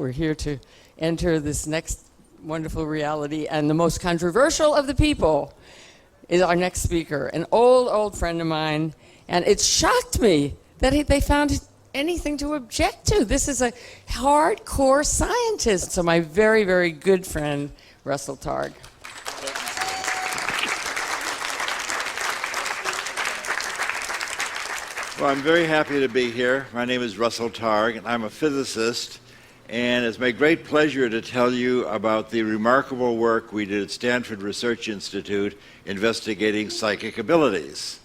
We're here to enter this next wonderful reality. And the most controversial of the people is our next speaker, an old friend of mine. And it shocked me that they found anything to object to. This is a hardcore scientist. So my very, very good friend, Russell Targ. Well, I'm very happy to be here. My name is Russell Targ, and I'm a physicist. And it's my great pleasure to tell you about the remarkable work we did at Stanford Research Institute investigating psychic abilities.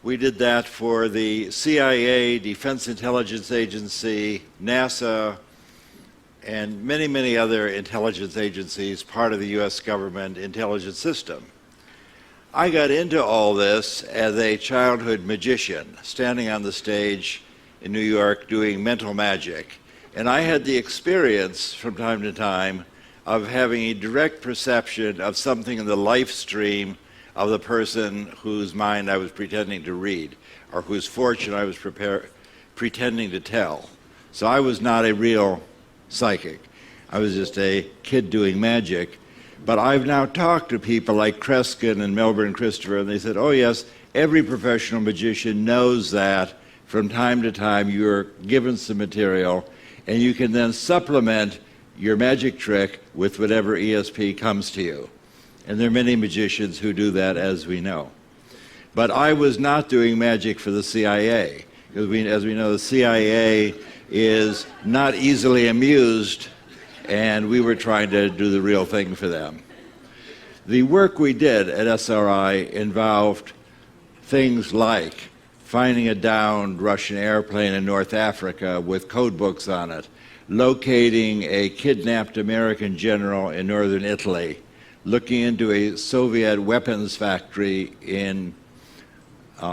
We did that for the CIA, Defense Intelligence Agency, NASA, and many, many other intelligence agencies, part of the U.S. government intelligence system. I got into all this as a childhood magician, standing on the stage in New York doing mental magic. And I had the experience from time to time of having a direct perception of something in the life stream of the person whose mind I was pretending to read, or whose fortune I was pretending to tell. So I was not a real psychic. I was just a kid doing magic. But I've now talked to people like Kreskin and Melbourne Christopher, and they said, oh yes, every professional magician knows that from time to time you're given some material, and you can then supplement your magic trick with whatever ESP comes to you. And there are many magicians who do that, as we know. But I was not doing magic for the CIA. Because as we know, the CIA is not easily amused, and we were trying to do the real thing for them. The work we did at SRI involved things like finding a downed Russian airplane in North Africa with code books on it, locating a kidnapped American general in northern Italy, looking into a Soviet weapons factory in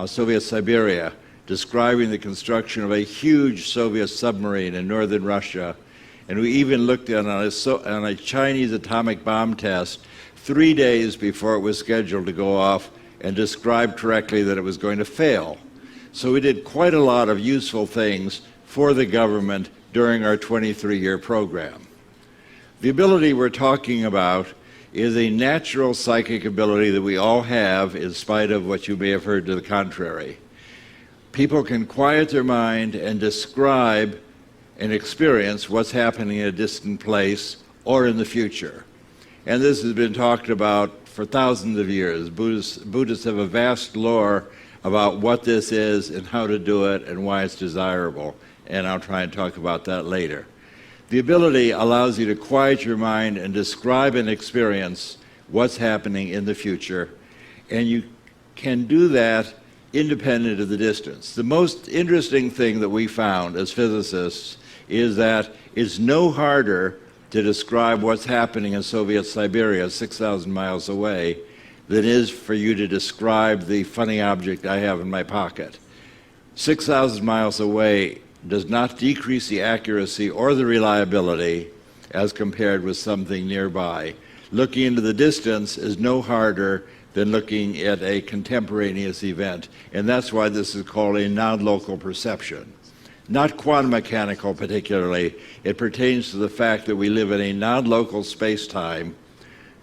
Soviet Siberia, describing the construction of a huge Soviet submarine in northern Russia, and we even looked on a Chinese atomic bomb test 3 days before it was scheduled to go off, and described correctly that it was going to fail. So we did quite a lot of useful things for the government during our 23-year program. The ability we're talking about is a natural psychic ability that we all have, in spite of what you may have heard to the contrary. People can quiet their mind and describe and experience what's happening in a distant place or in the future. And this has been talked about for thousands of years. Buddhists have a vast lore about what this is and how to do it and why it's desirable. And I'll try and talk about that later. The ability allows you to quiet your mind and describe and experience what's happening in the future. And you can do that independent of the distance. The most interesting thing that we found as physicists is that it's no harder to describe what's happening in Soviet Siberia, 6,000 miles away, than it is for you to describe the funny object I have in my pocket. 6,000 miles away does not decrease the accuracy or the reliability as compared with something nearby. Looking into the distance is no harder than looking at a contemporaneous event, and that's why this is called a non-local perception. Not quantum mechanical particularly. It pertains to the fact that we live in a non-local space-time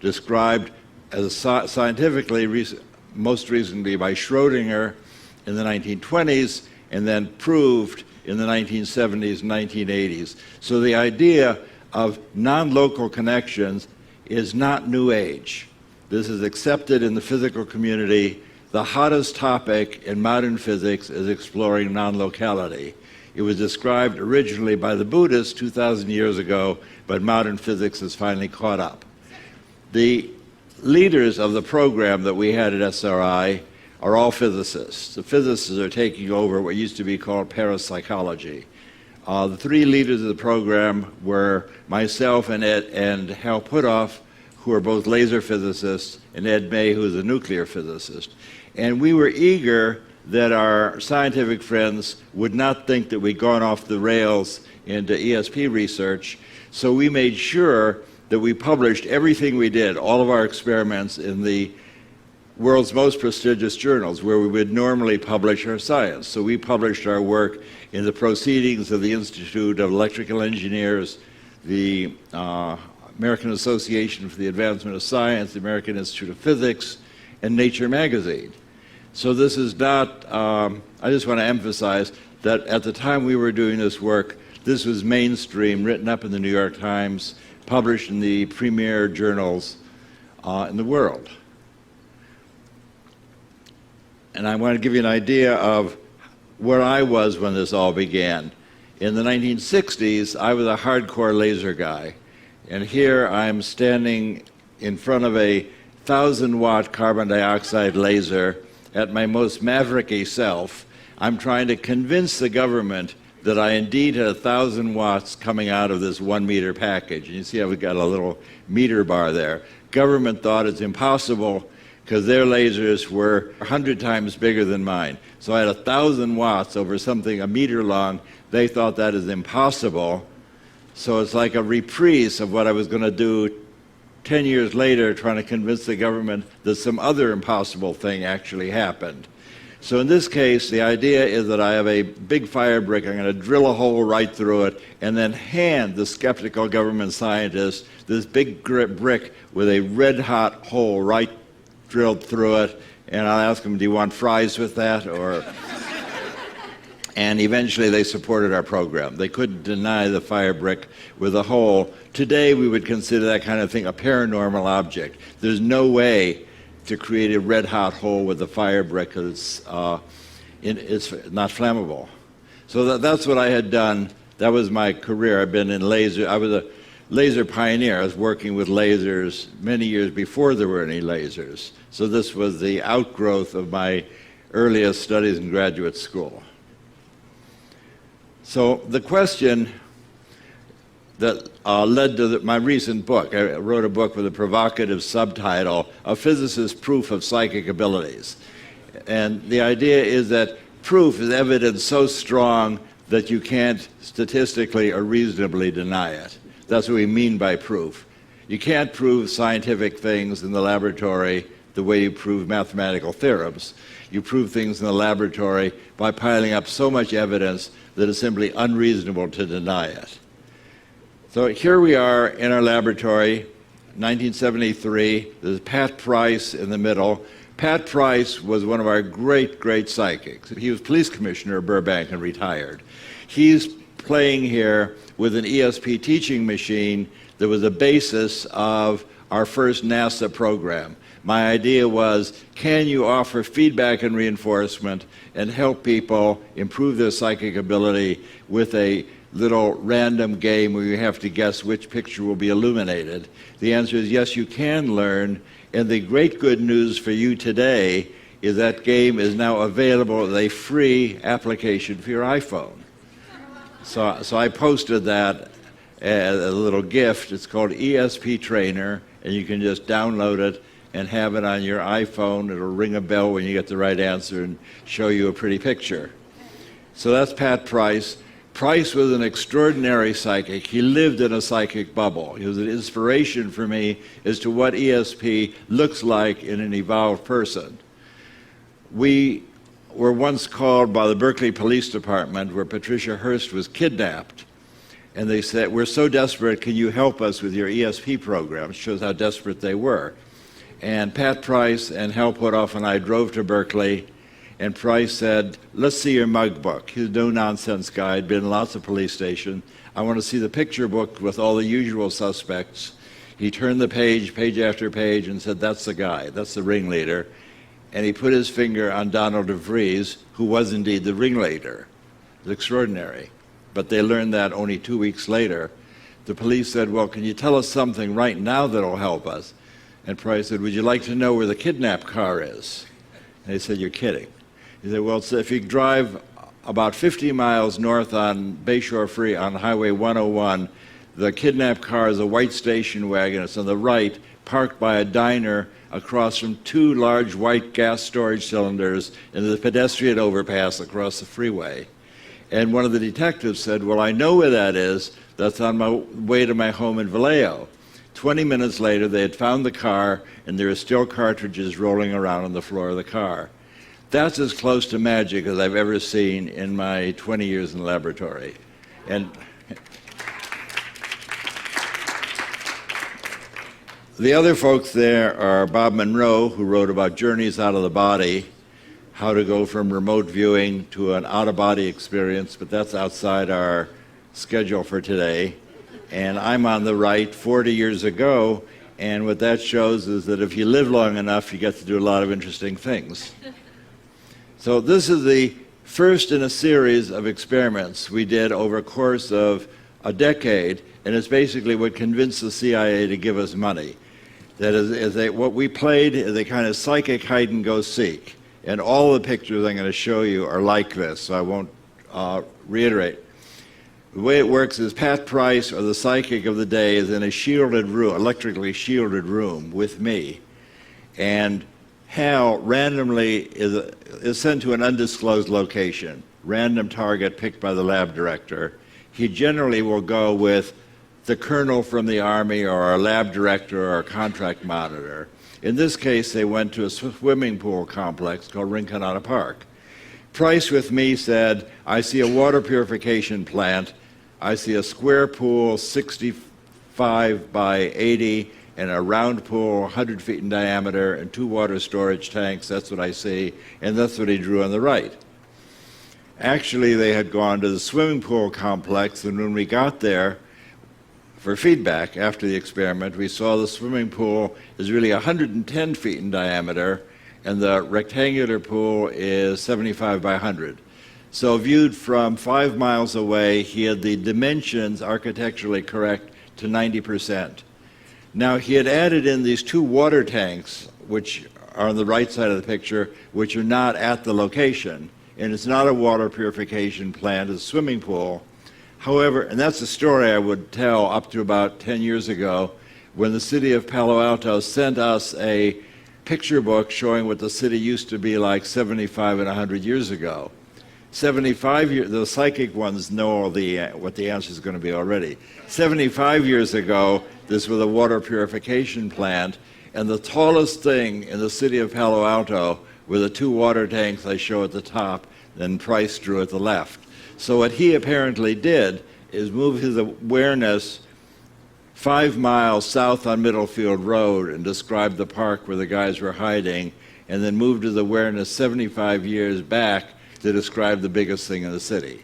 described as scientifically most recently by Schrödinger in the 1920s and then proved in the 1970s and 1980s. So the idea of non-local connections is not new age. This is accepted in the physical community. The hottest topic in modern physics is exploring non-locality. It was described originally by the Buddhists 2,000 years ago, but modern physics has finally caught up. The leaders of the program that we had at SRI are all physicists. The physicists are taking over what used to be called parapsychology. The three leaders of the program were myself and Hal Puthoff, who are both laser physicists, and Ed May, who is a nuclear physicist. And we were eager that our scientific friends would not think that we'd gone off the rails into ESP research, so we made sure that we published everything we did, all of our experiments, in the world's most prestigious journals where we would normally publish our science. So we published our work in the Proceedings of the Institute of Electrical Engineers, the American Association for the Advancement of Science, the American Institute of Physics, and Nature magazine. So this is not, I just want to emphasize that at the time we were doing this work, this was mainstream, written up in the New York Times, published in the premier journals in the world. And I want to give you an idea of where I was when this all began. In the 1960s, I was a hardcore laser guy. And here I'm standing in front of a 1,000-watt carbon dioxide laser at my most mavericky self. I'm trying to convince the government that I indeed had 1,000 watts coming out of this 1 meter package. And you see how we've got a little meter bar there. Government thought it's impossible because their lasers were 100 times bigger than mine. So I had 1,000 watts over something a meter long. They thought that is impossible. So it's like a reprise of what I was going to do 10 years later, trying to convince the government that some other impossible thing actually happened. So in this case, the idea is that I have a big fire brick. I'm going to drill a hole right through it and then hand the skeptical government scientists this big brick with a red-hot hole right drilled through it. And I'll ask them, do you want fries with that? And eventually they supported our program. They couldn't deny the fire brick with a hole. Today we would consider that kind of thing a paranormal object. There's no way to create a red-hot hole with a fire brick because it's not flammable. So that's what I had done. That was my career. I've been in laser. I was a laser pioneer. I was working with lasers many years before there were any lasers. So this was the outgrowth of my earliest studies in graduate school. So the question that led to my recent book, I wrote a book with a provocative subtitle, A Physicist's Proof of Psychic Abilities. And the idea is that proof is evidence so strong that you can't statistically or reasonably deny it. That's what we mean by proof. You can't prove scientific things in the laboratory the way you prove mathematical theorems. You prove things in the laboratory by piling up so much evidence that it's simply unreasonable to deny it. So here we are in our laboratory, 1973. There's Pat Price in the middle. Pat Price was one of our great, great psychics. He was police commissioner of Burbank and retired. He's playing here with an ESP teaching machine that was the basis of our first NASA program. My idea was, can you offer feedback and reinforcement and help people improve their psychic ability with a little random game where you have to guess which picture will be illuminated? The answer is yes, you can learn. And the great good news for you today is that game is now available as a free application for your iPhone. So I posted that as a little gift. It's called ESP Trainer, and you can just download it and have it on your iPhone. It'll ring a bell when you get the right answer and show you a pretty picture. So that's Pat Price. Price was an extraordinary psychic. He lived in a psychic bubble. He was an inspiration for me as to what ESP looks like in an evolved person. We were once called by the Berkeley Police Department, where Patricia Hearst was kidnapped, and they said, we're so desperate, can you help us with your ESP program? It shows how desperate they were. And Pat Price and Hal Puthoff and I drove to Berkeley, and Price said, let's see your mug book. He's a no-nonsense guy, had been in lots of police stations. I want to see the picture book with all the usual suspects. He turned the page, page after page, and said, that's the guy, that's the ringleader. And he put his finger on Donald DeVries, who was indeed the ringleader. It was extraordinary. But they learned that only 2 weeks later. The police said, well, can you tell us something right now that'll help us? And Price said, would you like to know where the kidnapped car is? And they said, you're kidding. He said, well, so if you drive about 50 miles north on Bayshore Free on Highway 101, the kidnapped car is a white station wagon. It's on the right, parked by a diner across from two large white gas storage cylinders in the pedestrian overpass across the freeway. And one of the detectives said, well, I know where that is. That's on my way to my home in Vallejo. 20 minutes later, they had found the car, and there were still cartridges rolling around on the floor of the car. That's as close to magic as I've ever seen in my 20 years in the laboratory. And The other folks there are Bob Monroe, who wrote about journeys out of the body, how to go from remote viewing to an out-of-body experience, but that's outside our schedule for today. And I'm on the right 40 years ago, and what that shows is that if you live long enough, you get to do a lot of interesting things. So this is the first in a series of experiments we did over a course of a decade, and it's basically what convinced the CIA to give us money. That is what we played is a kind of psychic hide-and-go-seek, and all the pictures I'm going to show you are like this, so I won't reiterate. The way it works is Pat Price, or the psychic of the day, is in a shielded room, electrically shielded room with me, and Hal randomly is sent to an undisclosed location, random target picked by the lab director. He generally will go with the colonel from the Army or a lab director or a contract monitor. In this case, they went to a swimming pool complex called Rinconada Park. Price with me said, I see a water purification plant, I see a square pool 65 by 80 and a round pool 100 feet in diameter and 2 water storage tanks. That's what I see, and that's what he drew on the right. Actually, they had gone to the swimming pool complex, and when we got there for feedback after the experiment, we saw the swimming pool is really 110 feet in diameter, and the rectangular pool is 75 by 100. So viewed from 5 miles away, he had the dimensions architecturally correct to 90%. Now, he had added in these 2 water tanks, which are on the right side of the picture, which are not at the location. And it's not a water purification plant, it's a swimming pool. However, and that's a story I would tell up to about 10 years ago, when the city of Palo Alto sent us a picture book showing what the city used to be like 75 and 100 years ago. 75 years, the psychic ones know what the answer is going to be already. 75 years ago, this was a water purification plant, and the tallest thing in the city of Palo Alto were the 2 water tanks I show at the top, and Price drew at the left. So what he apparently did is move his awareness 5 miles south on Middlefield Road and describe the park where the guys were hiding, and then moved his awareness 75 years back to describe the biggest thing in the city.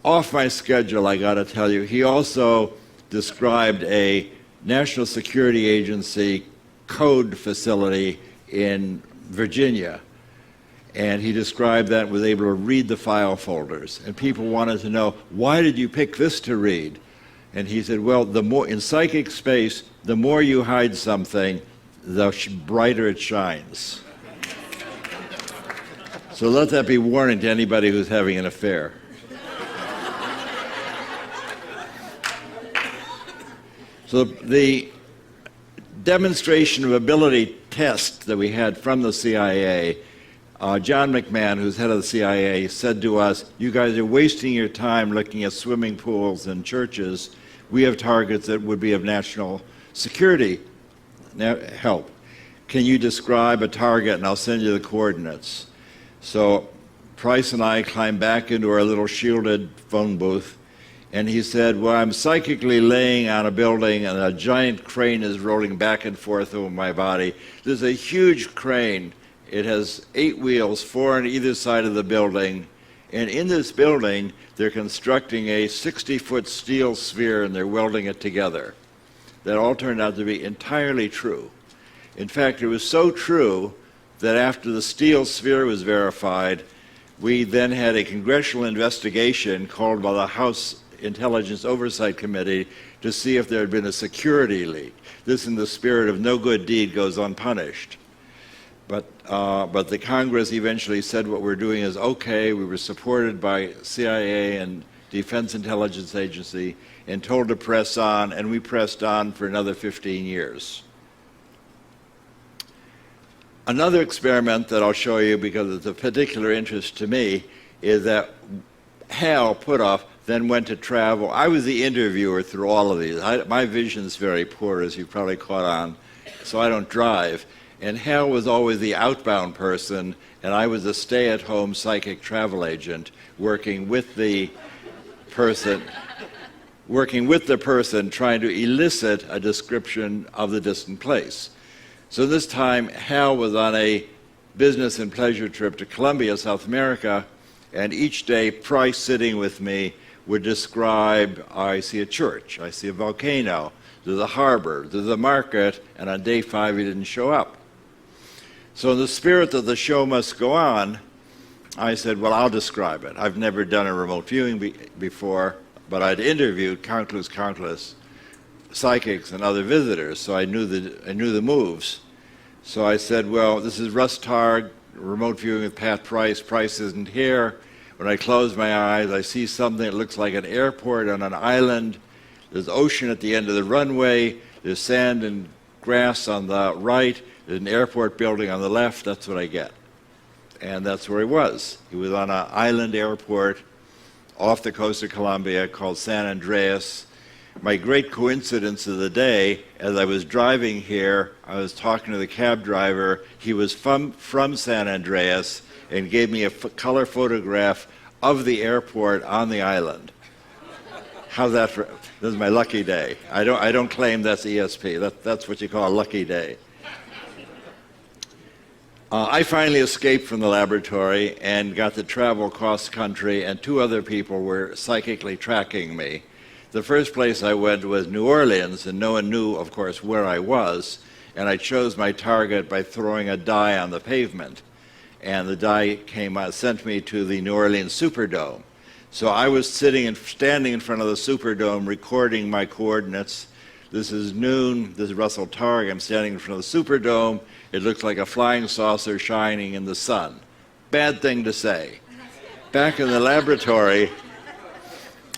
Off my schedule, I got to tell you, he also described a National Security Agency code facility in Virginia. And he described that, was able to read the file folders. And people wanted to know, why did you pick this to read? And he said, well, the more in psychic space, the more you hide something, the brighter it shines. So let that be warning to anybody who's having an affair. So the demonstration of ability test that we had from the CIA, John McMahon, who's head of the CIA, said to us, you guys are wasting your time looking at swimming pools and churches. We have targets that would be of national security help. Can you describe a target, and I'll send you the coordinates. So Price and I climbed back into our little shielded phone booth, and he said, well, I'm psychically laying on a building and a giant crane is rolling back and forth over my body. There's a huge crane. It has 8 wheels, 4 on either side of the building. And in this building, they're constructing a 60-foot steel sphere and they're welding it together. That all turned out to be entirely true. In fact, it was so true that after the steel sphere was verified, we then had a congressional investigation called by the House Intelligence Oversight Committee to see if there had been a security leak. This, in the spirit of no good deed goes unpunished. But the Congress eventually said what we're doing is okay. We were supported by CIA and Defense Intelligence Agency and told to press on, and we pressed on for another 15 years. Another experiment that I'll show you because it's of particular interest to me is that Hal Puthoff then went to travel. I was the interviewer through all of these. My vision's very poor, as you probably caught on, so I don't drive. And Hal was always the outbound person, and I was a stay-at-home psychic travel agent working with the person. working with the person, trying to elicit a description of the distant place. So this time, Hal was on a business and pleasure trip to Colombia, South America, and each day, Price sitting with me would describe, I see a church, I see a volcano, there's a harbor, there's a market, and on day 5 he didn't show up. So in the spirit that the show must go on, I said, well, I'll describe it. I've never done a remote viewing before, but I'd interviewed countless psychics and other visitors, so I knew the moves. So I said, well, this is Russ Targ, remote viewing with Pat Price. Price isn't here. When I close my eyes, I see something that looks like an airport on an island. There's ocean at the end of the runway. There's sand and grass on the right. There's an airport building on the left. That's what I get. And that's where he was. He was on an island airport off the coast of Colombia called San Andreas. My great coincidence of the day, as I was driving here, I was talking to the cab driver. He was from San Andreas and gave me a color photograph of the airport on the island. How's that for, this is my lucky day. I don't claim that's ESP. That's what you call a lucky day. I finally escaped from the laboratory and got to travel cross country, and 2 other people were psychically tracking me. The first place I went was New Orleans, and no one knew, of course, where I was, and I chose my target by throwing a die on the pavement. And the die sent me to the New Orleans Superdome. So I was standing in front of the Superdome recording my coordinates. This is noon, this is Russell Targ, I'm standing in front of the Superdome. It looks like a flying saucer shining in the sun. Bad thing to say. Back in the laboratory,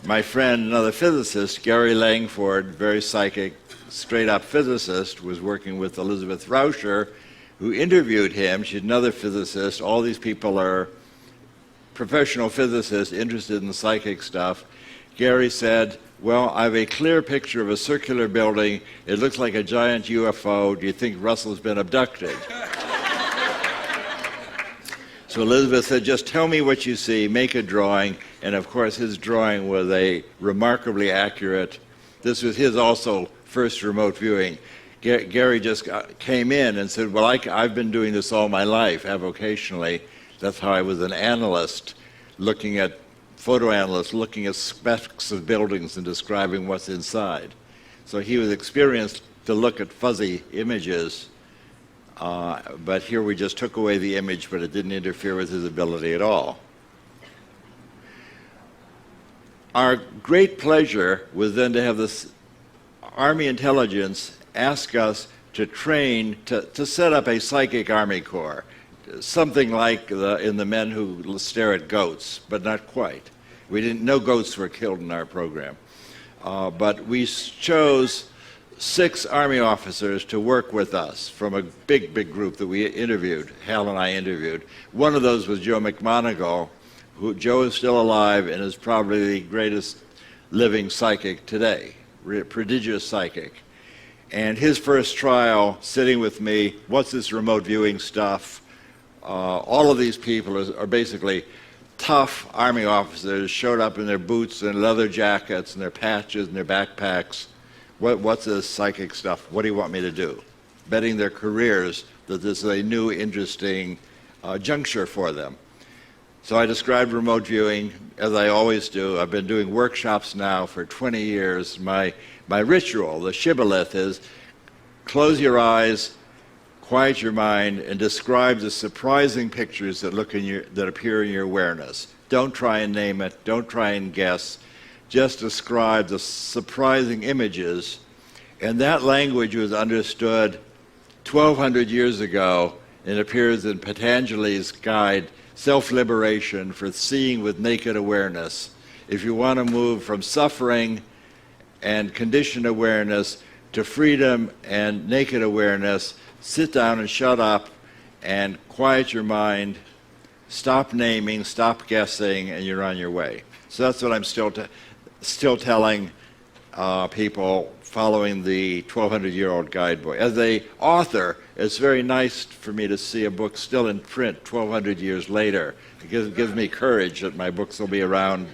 my friend, another physicist, Gary Langford, very psychic, straight-up physicist, was working with Elizabeth Rauscher, who interviewed him. She's another physicist. All these people are professional physicists interested in psychic stuff. Gary said, well, I have a clear picture of a circular building. It looks like a giant UFO. Do you think Russell's been abducted? So Elizabeth said, just tell me what you see, make a drawing. And of course, his drawing was a remarkably accurate. This was his also first remote viewing. Gary just came in and said, well, I've been doing this all my life, avocationally. That's how I was an analyst, photo analyst, looking at specs of buildings and describing what's inside. So he was experienced to look at fuzzy images, but here we just took away the image, but it didn't interfere with his ability at all. Our great pleasure was then to have this Army intelligence ask us to train, to set up a psychic Army Corps, something like in the men who stare at goats, but not quite. No goats were killed in our program. But we chose 6 Army officers to work with us from a big group that we interviewed, Hal and I interviewed. One of those was Joe McMoneagle, Joe is still alive and is probably the greatest living psychic today, prodigious psychic. And his first trial, sitting with me, what's this remote viewing stuff? All of these people are basically tough Army officers, showed up in their boots and leather jackets and their patches and their backpacks. What's this psychic stuff? What do you want me to do? Betting their careers that this is a new, interesting juncture for them. So I described remote viewing, as I always do. I've been doing workshops now for 20 years. My ritual, the shibboleth, is close your eyes, quiet your mind, and describe the surprising pictures that appear in your awareness. Don't try and name it. Don't try and guess. Just describe the surprising images. And that language was understood 1,200 years ago and appears in Patanjali's guide, Self-Liberation for Seeing with Naked Awareness. If you want to move from suffering and conditioned awareness to freedom and naked awareness, sit down and shut up and quiet your mind, stop naming, stop guessing, and you're on your way. So that's what I'm still telling people following the 1,200-year-old guidebook. As an author, it's very nice for me to see a book still in print 1,200 years later. It gives me courage that my books will be around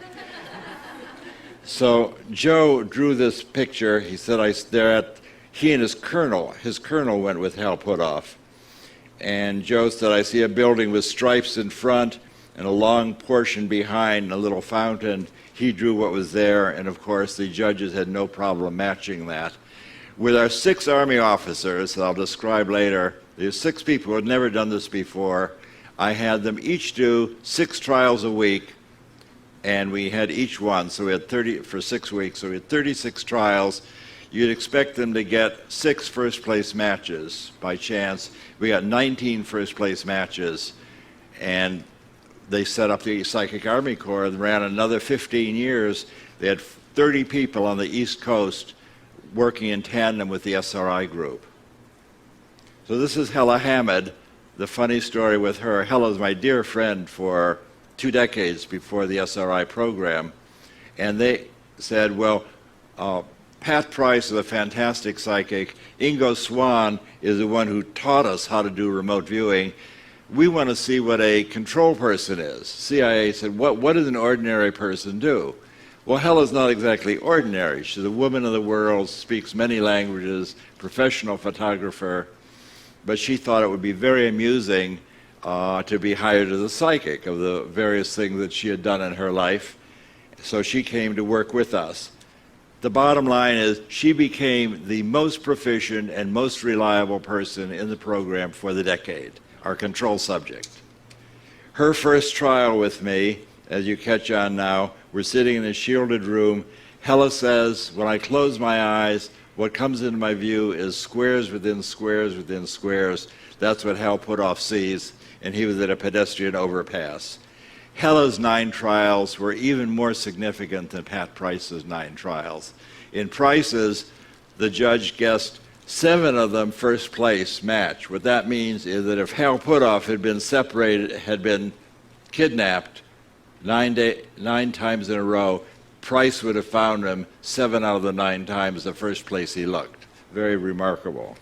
So Joe drew this picture. He said, he and his colonel went with Hal Puthoff. And Joe said, I see a building with stripes in front and a long portion behind and a little fountain. He drew what was there, and of course the judges had no problem matching that. With our 6 Army officers, that I'll describe later, there's 6 people who had never done this before. I had them each do 6 trials a week, and we had each one, so we had 30 for 6 weeks, so we had 36 trials. You'd expect them to get 6 first-place matches by chance. We got 19 first-place matches, and they set up the Psychic Army Corps and ran another 15 years. They had 30 people on the East Coast working in tandem with the SRI group. So this is Hella Hamid, the funny story with her. Hella's my dear friend for 2 decades before the SRI program. And they said, well, Pat Price is a fantastic psychic. Ingo Swann is the one who taught us how to do remote viewing. We want to see what a control person is. CIA said, what does an ordinary person do? Well, Hella's not exactly ordinary. She's a woman of the world, speaks many languages, professional photographer, but she thought it would be very amusing to be hired as a psychic of the various things that she had done in her life. So she came to work with us. The bottom line is she became the most proficient and most reliable person in the program for the decade, our control subject. Her first trial with me, as you catch on now, we're sitting in a shielded room. Hella says, when I close my eyes, what comes into my view is squares within squares within squares. That's what Hal Puthoff sees, and he was at a pedestrian overpass. Hella's 9 trials were even more significant than Pat Price's 9 trials. In Price's, the judge guessed 7 of them first place match. What that means is that if Hal Puthoff had been separated, had been kidnapped 9 times in a row, Price would have found him 7 out of the 9 times the first place he looked. Very remarkable.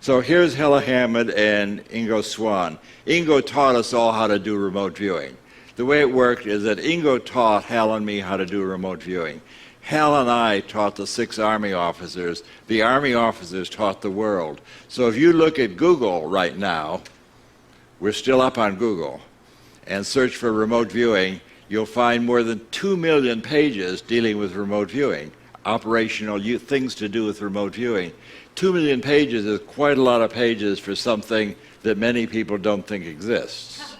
So here's Hella Hamid and Ingo Swann. Ingo taught us all how to do remote viewing. The way it worked is that Ingo taught Hal and me how to do remote viewing. Hal and I taught the 6 Army officers. The Army officers taught the world. So if you look at Google right now, we're still up on Google, and search for remote viewing, you'll find more than 2 million pages dealing with remote viewing, operational things to do with remote viewing. 2 million pages is quite a lot of pages for something that many people don't think exists.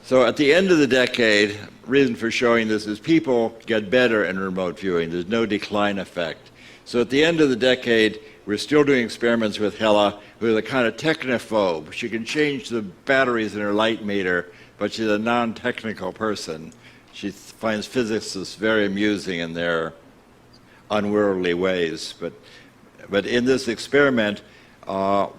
So at the end of the decade, reason for showing this is people get better in remote viewing. There's no decline effect. So at the end of the decade, we're still doing experiments with Hella, who is a kind of technophobe. She can change the batteries in her light meter, but she's a non-technical person. She finds physicists very amusing in their unworldly ways. But in this experiment,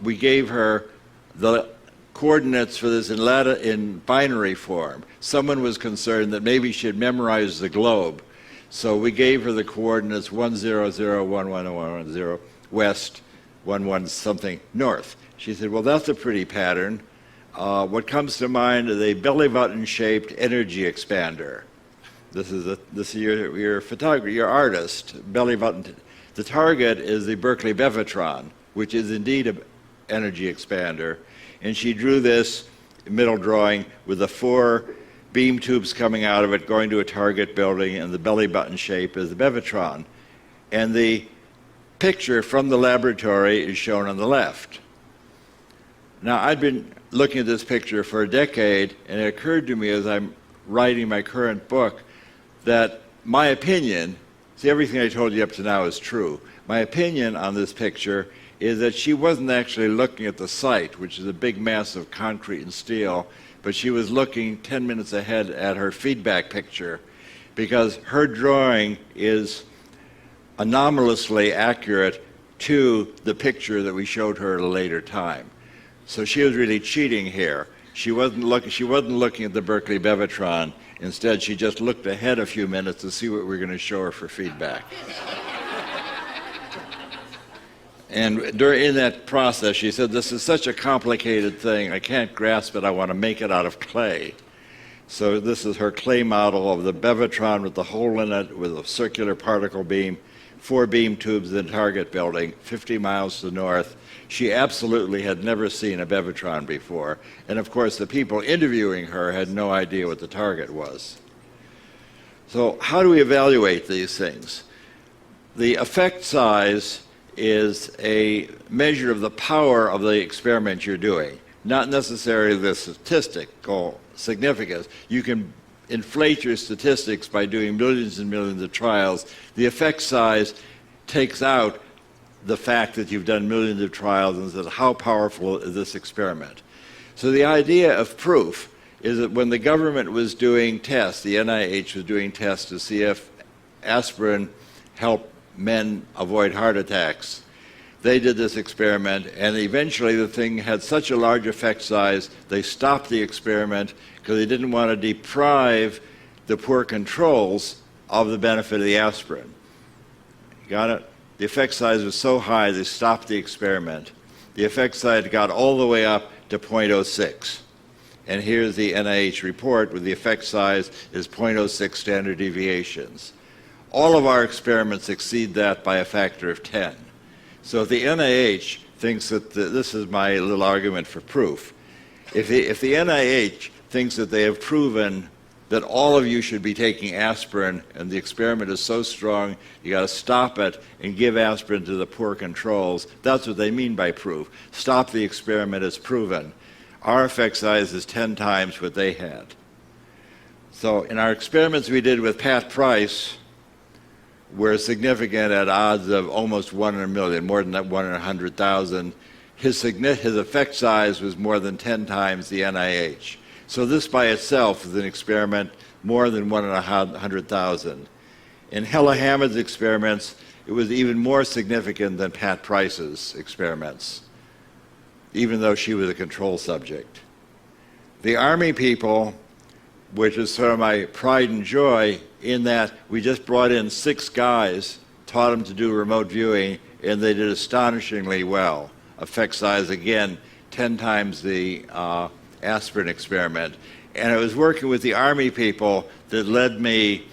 we gave her the coordinates for this in binary form. Someone was concerned that maybe she'd memorize the globe. So we gave her the coordinates 1001110 west, 11 something north. She said, well, that's a pretty pattern. What comes to mind is a belly button shaped energy expander. This is your photographer, your artist, belly button. The target is the Berkeley Bevatron, which is indeed an energy expander. And she drew this middle drawing with the 4 beam tubes coming out of it, going to a target building, and the belly button shape is the Bevatron. And the picture from the laboratory is shown on the left. Now, I'd been looking at this picture for a decade, and it occurred to me as I'm writing my current book that my opinion, see, everything I told you up to now is true. My opinion on this picture is that she wasn't actually looking at the site, which is a big mass of concrete and steel, but she was looking 10 minutes ahead at her feedback picture, because her drawing is anomalously accurate to the picture that we showed her at a later time. So she was really cheating here. She wasn't looking at the Berkeley Bevatron. Instead, she just looked ahead a few minutes to see what we were going to show her for feedback. And in that process, she said, this is such a complicated thing. I can't grasp it. I want to make it out of clay. So this is her clay model of the Bevatron with the hole in it with a circular particle beam, 4 beam tubes in the target building, 50 miles to the north. She absolutely had never seen a Bevatron before. And of course, the people interviewing her had no idea what the target was. So how do we evaluate these things? The effect size is a measure of the power of the experiment you're doing, not necessarily the statistical significance. You can inflate your statistics by doing millions and millions of trials. The effect size takes out the fact that you've done millions of trials and says, how powerful is this experiment? So the idea of proof is that when the government was doing tests, the NIH was doing tests to see if aspirin helped men avoid heart attacks, they did this experiment, and eventually the thing had such a large effect size, they stopped the experiment because they didn't want to deprive the poor controls of the benefit of the aspirin. Got it? The effect size was so high, they stopped the experiment. The effect size got all the way up to 0.06. And here's the NIH report with the effect size is 0.06 standard deviations. All of our experiments exceed that by a factor of 10. So if the NIH thinks that this is my little argument for proof, if the NIH thinks that they have proven that all of you should be taking aspirin and the experiment is so strong you got to stop it and give aspirin to the poor controls, that's what they mean by proof. Stop the experiment as proven. Our effect size is 10 times what they had. So in our experiments we did with Pat Price, were significant at odds of almost 1 in a million, more than that 1 in 100,000. His effect size was more than 10 times the NIH. So this by itself is an experiment more than 1 in 100,000. In Hella Hammond's experiments, it was even more significant than Pat Price's experiments, even though she was a control subject. The Army people, which is sort of my pride and joy, in that we just brought in 6 guys, taught them to do remote viewing, and they did astonishingly well. Effect size, again, 10 times the aspirin experiment. And it was working with the Army people that led me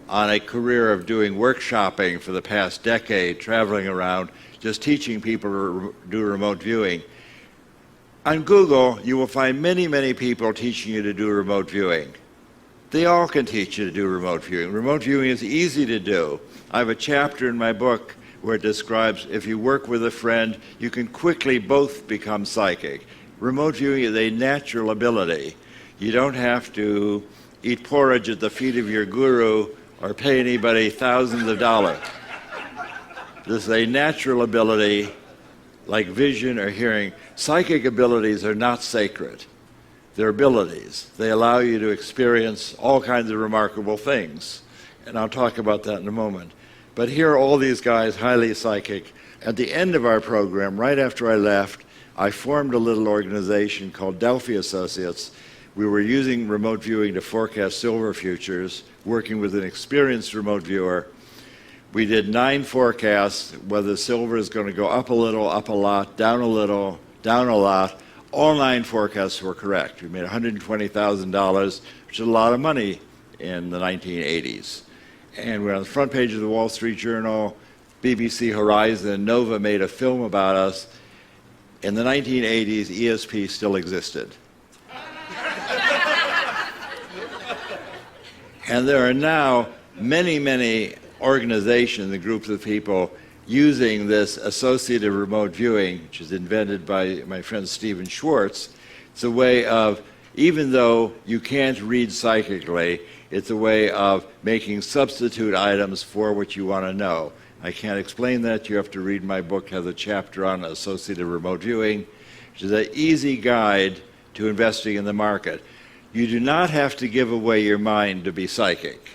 on a career of doing workshopping for the past decade, traveling around, just teaching people to do remote viewing. On Google, you will find many, many people teaching you to do remote viewing. They all can teach you to do remote viewing. Remote viewing is easy to do. I have a chapter in my book where it describes if you work with a friend, you can quickly both become psychic. Remote viewing is a natural ability. You don't have to eat porridge at the feet of your guru or pay anybody thousands of dollars. This is a natural ability like vision or hearing. Psychic abilities are not sacred. They're abilities. They allow you to experience all kinds of remarkable things. And I'll talk about that in a moment. But here are all these guys, highly psychic. At the end of our program, right after I left, I formed a little organization called Delphi Associates. We were using remote viewing to forecast silver futures, working with an experienced remote viewer. We did 9 forecasts, whether silver is going to go up a little, up a lot, down a little, down a lot. All 9 forecasts were correct. We made $120,000, which is a lot of money in the 1980s. And we're on the front page of the Wall Street Journal. BBC Horizon, Nova made a film about us. In the 1980s, ESP still existed. And there are now many, many organizations and groups of people using this associative remote viewing, which is invented by my friend Stephen Schwartz. It's a way of, even though you can't read psychically, it's a way of making substitute items for what you want to know. I can't explain that. You have to read my book, has a chapter on associative remote viewing, which is an easy guide to investing in the market. You do not have to give away your mind to be psychic.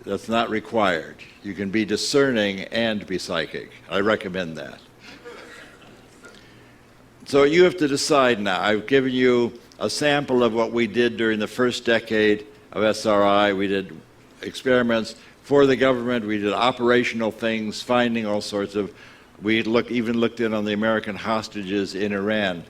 That's not required. You can be discerning and be psychic. I recommend that. So you have to decide now. I've given you a sample of what we did during the first decade of SRI. We did experiments for the government. We did operational things, finding all sorts of, we even looked in on the American hostages in Iran.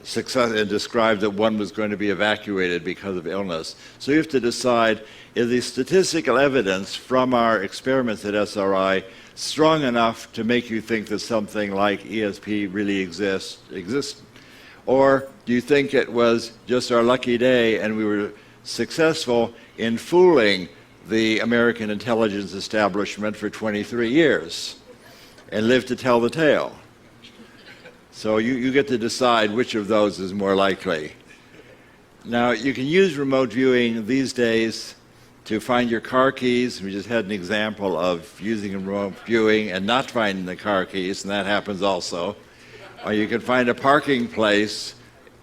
success and described that one was going to be evacuated because of illness. So you have to decide, is the statistical evidence from our experiments at SRI strong enough to make you think that something like ESP really exists? Or do you think it was just our lucky day and we were successful in fooling the American intelligence establishment for 23 years and lived to tell the tale? So you get to decide which of those is more likely. Now, you can use remote viewing these days to find your car keys. We just had an example of using remote viewing and not finding the car keys, and that happens also. Or you can find a parking place,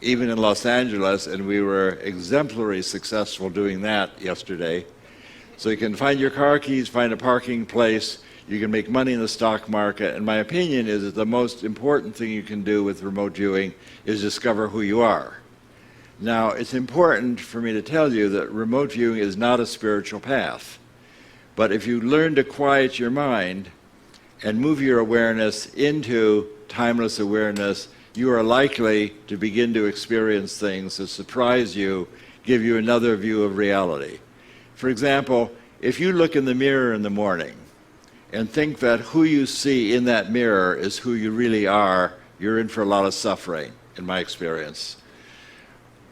even in Los Angeles, and we were exemplary successful doing that yesterday. So you can find your car keys, find a parking place, you can make money in the stock market, and my opinion is that the most important thing you can do with remote viewing is discover who you are. Now, it's important for me to tell you that remote viewing is not a spiritual path, but if you learn to quiet your mind and move your awareness into timeless awareness, you are likely to begin to experience things that surprise you, give you another view of reality. For example, if you look in the mirror in the morning and think that who you see in that mirror is who you really are, you're in for a lot of suffering, in my experience.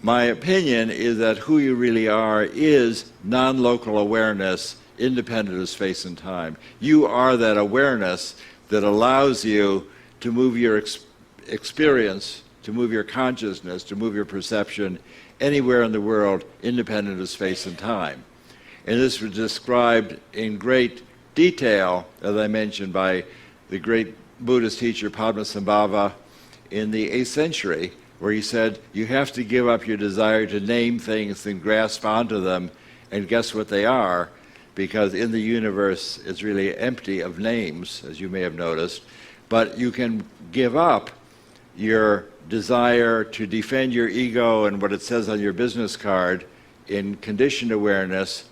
My opinion is that who you really are is non-local awareness, independent of space and time. You are that awareness that allows you to move your experience, to move your consciousness, to move your perception anywhere in the world, independent of space and time. And this was described in great detail, as I mentioned, by the great Buddhist teacher Padmasambhava in the 8th century, where he said, you have to give up your desire to name things and grasp onto them and guess what they are, because in the universe it's really empty of names, as you may have noticed. But you can give up your desire to defend your ego and what it says on your business card in conditioned awareness.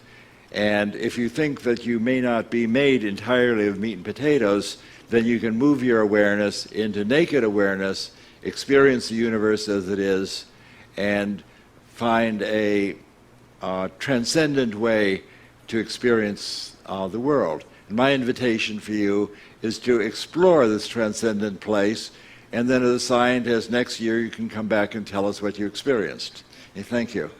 And if you think that you may not be made entirely of meat and potatoes, then you can move your awareness into naked awareness, experience the universe as it is, and find a transcendent way to experience the world. And my invitation for you is to explore this transcendent place, and then as a scientist next year you can come back and tell us what you experienced. Thank you.